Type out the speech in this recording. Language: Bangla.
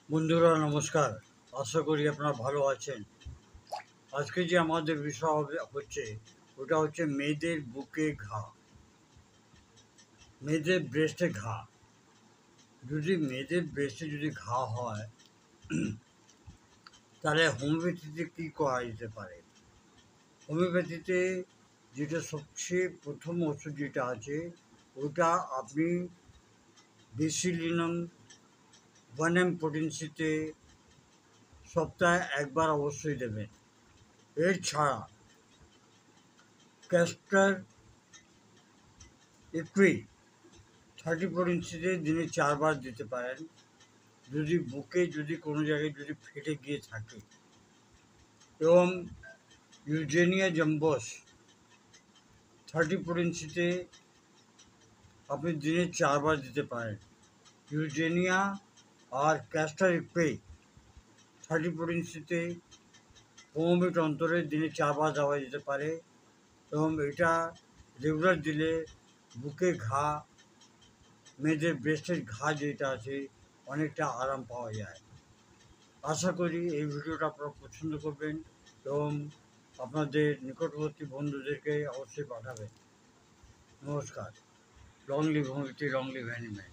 বন্ধুরা নমস্কার। আশা করি আপনারা ভালো আছেন। আজকে যে আমাদের বিষয় হচ্ছে ওটা হচ্ছে মেয়েদের বুকে ঘা, মেয়েদের ব্রেস্টে ঘা। যদি মেয়েদের ব্রেস্টে যদি ঘা হয় তাহলে হোমিওপ্যাথিতে কী করা যেতে পারে? হোমিওপ্যাথিতে যেটা সবচেয়ে প্রথম ওষুধ যেটা আছে ওটা আপনি বেসিলিনাম 1 পোটেন্সিতে সপ্তাহে একবার অবশ্যই দেবেন। এর ছাড়া ক্যাস্টার ইকুই 34 ইঞ্চিতে দিনে 4 বার দিতে পারেন। যদি বুকে যদি কোনো জায়গায় যদি ফেটে গিয়ে থাকে, এবং ইউজেনিয়া জাম্বস 34 ইঞ্চিতে আপনি দিনে 4 বার দিতে পারেন। ইউজেনিয়া আর ক্যাস্টার ইকুই 34 ইঞ্চিতে 15 মিনিট অন্তরে দিনে 4 বার দেওয়া যেতে পারে, এবং এটা রেগুলার দিলে বুকে ঘা, মেয়েদের ব্রেস্টের ঘা যেটা আছে অনেকটা আরাম পাওয়া যায়। আশা করি এই ভিডিওটা আপনারা পছন্দ করবেন এবং আপনাদের নিকটবর্তী বন্ধুদেরকে অবশ্যই পাঠাবেন। নমস্কার। Long live homeopathy, long live animal.